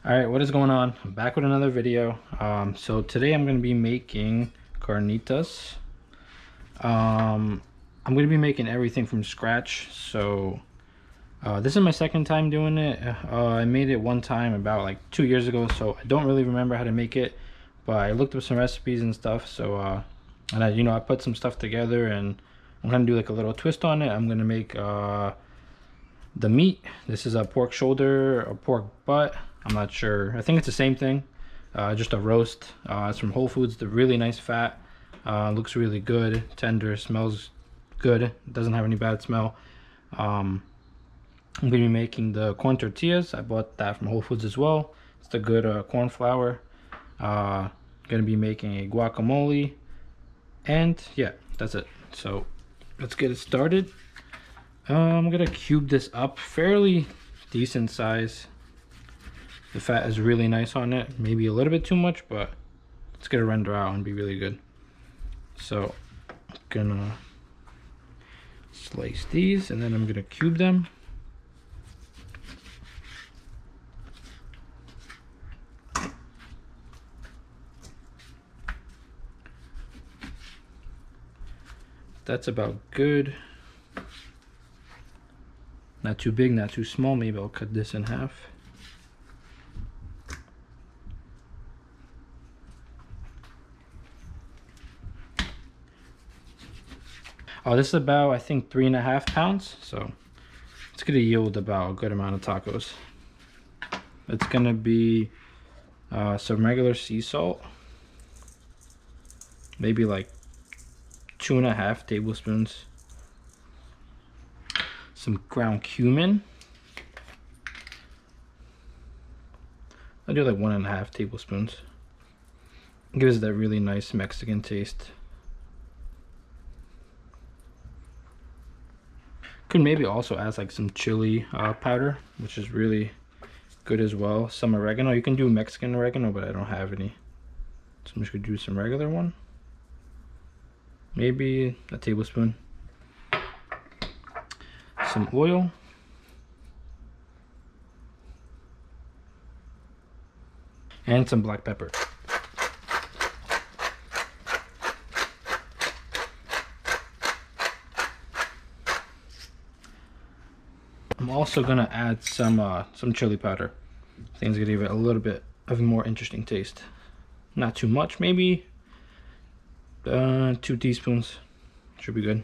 All right, what is going on? I'm back with another video. So today I'm going to be making carnitas. I'm going to be making everything from scratch. So this is my second time doing it. I made it one time about like 2 years ago, so I don't really remember how to make it, but I looked up some recipes and stuff. So and I put some stuff together, and I'm going to do like a little twist on it. I'm going to make the meat. This is a pork shoulder or pork butt. I'm not sure. I think it's the same thing, just a roast. It's from Whole Foods. The really nice fat. Looks really good, tender, smells good. It doesn't have any bad smell. I'm gonna be making the corn tortillas. I bought that from Whole Foods as well. It's the good corn flour. Gonna be making a guacamole, and yeah, that's it. So let's get it started. I'm gonna cube this up, fairly decent size. The fat is really nice on it, maybe a little bit too much, but it's gonna render out and be really good. So I'm gonna slice these, and then I'm gonna cube them. That's about good. Not too big, not too small. Maybe I'll cut this in half. Oh, this is about, I think, 3.5 pounds. So it's gonna yield about a good amount of tacos. It's gonna be some regular sea salt, maybe like 2.5 tablespoons. Some ground cumin. I do like 1.5 tablespoons. It gives that really nice Mexican taste. Could maybe also add like some chili powder, which is really good as well. Some oregano. You can do Mexican oregano, but I don't have any, so I'm just gonna do some regular one. Maybe a tablespoon. Some oil. And some black pepper. I'm also gonna add some chili powder. I think it's gonna give it a little bit of a more interesting taste. Not too much, maybe 2 teaspoons. Should be good.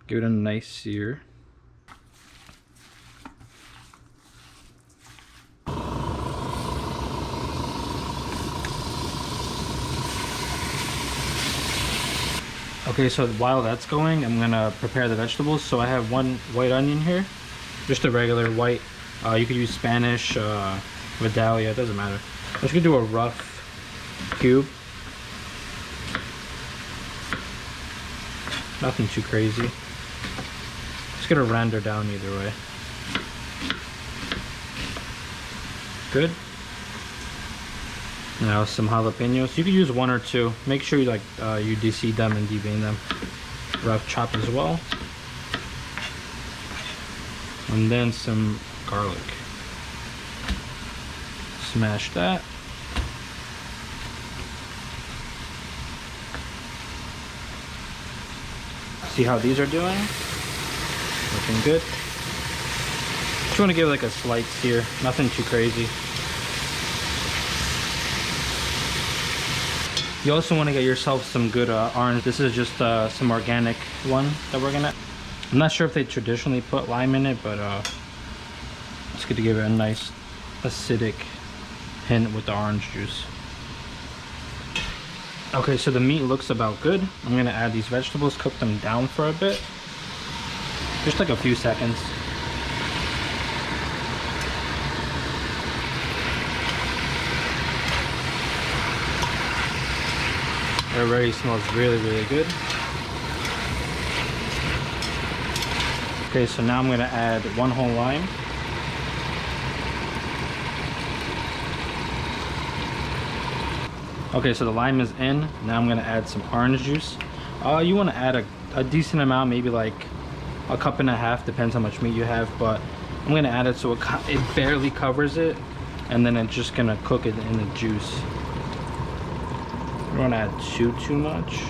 Give it a nice sear. Okay, so while that's going, I'm gonna prepare the vegetables. So I have 1 white onion here, just a regular white. You could use Spanish, Vidalia, it doesn't matter. I'm just gonna do a rough cube. Nothing too crazy. Just gonna render down either way. Good. Now some jalapeños. You could use 1 or 2. Make sure you you de-seed them and devein them. Rough chop as well. And then some garlic. Smash that. See how these are doing? Looking good. Just want to give like a slight sear. Nothing too crazy. You also want to get yourself some good orange. This is just some organic one that we're gonna. I'm not sure if they traditionally put lime in it, but it's good to give it a nice acidic hint with the orange juice. Okay, so the meat looks about good. I'm gonna add these vegetables, cook them down for a bit. Just like a few seconds. It already smells really, really good. Okay, so now I'm gonna add 1 whole lime. Okay, so the lime is in. Now I'm gonna add some orange juice. You wanna add a decent amount, maybe like 1.5 cups, depends how much meat you have, but I'm gonna add it so it barely covers it, and then it's just gonna cook it in the juice. I don't want to add too much.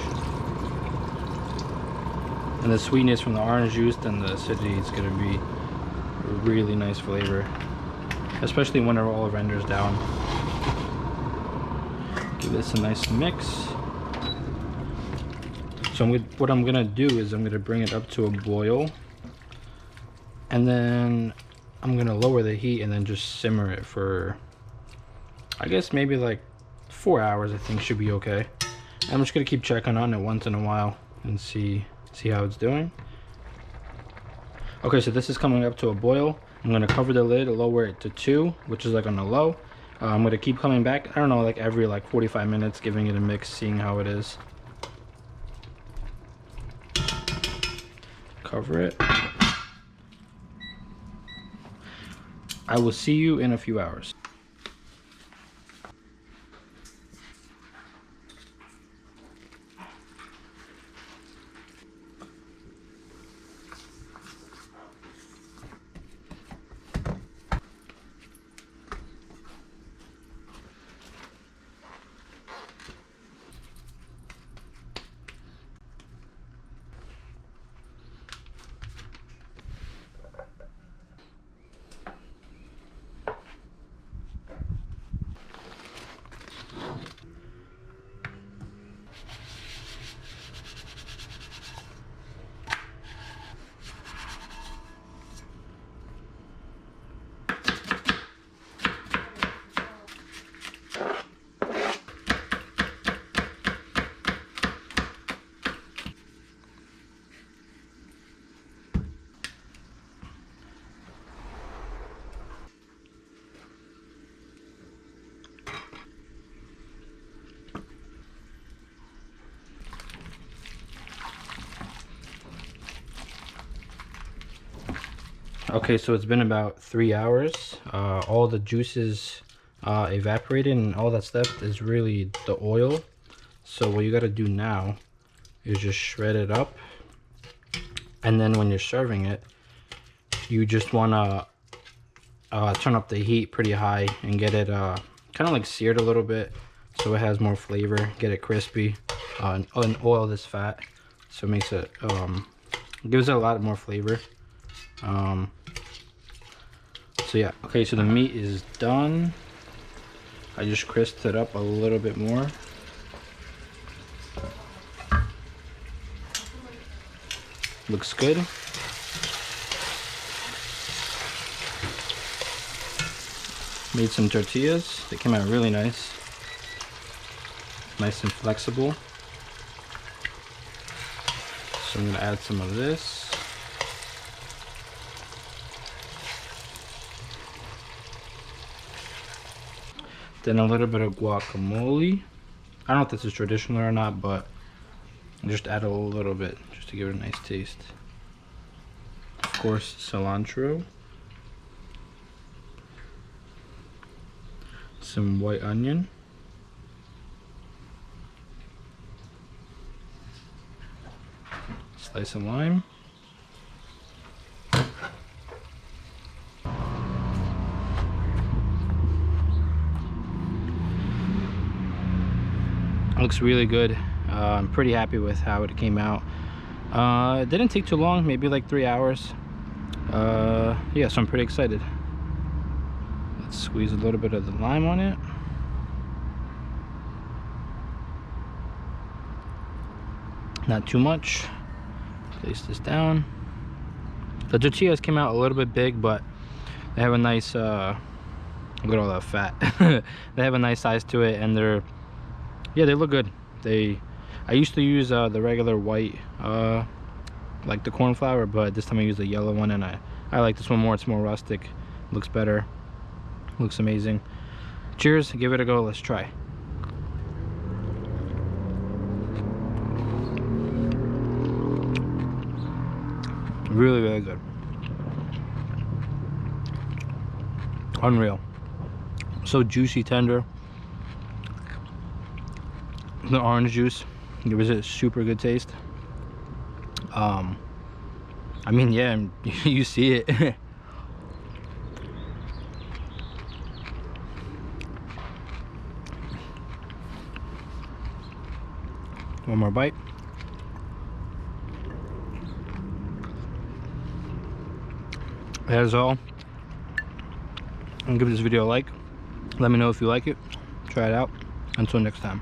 And the sweetness from the orange juice and the acidity is gonna be a really nice flavor, especially when it all renders down. Give this a nice mix. So what I'm gonna do is I'm gonna bring it up to a boil, and then I'm gonna lower the heat and then just simmer it for, I guess maybe like 4 hours. I think should be okay. And I'm just gonna keep checking on it once in a while and see how it's doing. Okay, so this is coming up to a boil. I'm gonna cover the lid, lower it to 2, which is like on the low. I'm gonna keep coming back, I don't know, like every 45 minutes, giving it a mix, seeing how it is. Cover it. I will see you in a few hours. Okay, so it's been about 3 hours. All the juices evaporated, and all that's left is really the oil. So what you got to do now is just shred it up, and then when you're serving it, you just want to turn up the heat pretty high and get it kind of like seared a little bit, so it has more flavor. Get it crispy, and oil this fat, so it makes it gives it a lot more flavor. So yeah, okay, so the meat is done. I just crisped it up a little bit more. Looks good. Made some tortillas. They came out really nice. Nice and flexible. So I'm gonna add some of this. Then a little bit of guacamole. I don't know if this is traditional or not, but just add a little bit just to give it a nice taste. Of course, cilantro. Some white onion. Slice of lime. Looks really good. I'm pretty happy with how it came out. It didn't take too long, maybe like 3 hours. Yeah, so I'm pretty excited. Let's squeeze a little bit of the lime on it. Not too much. Place this down. The tortillas came out a little bit big, but they have a nice look at all that fat. They have a nice size to it, and yeah, they look good. I used to use the regular white like the corn flour, but this time I used the yellow one, and I like this one more. It's more rustic, looks better, looks amazing. Cheers, give it a go. Let's try. Really, really good. Unreal. So juicy, tender. The orange juice gives it a super good taste. I mean, yeah, you see it. One more bite. That is all. And give this video a like. Let me know if you like it. Try it out. Until next time.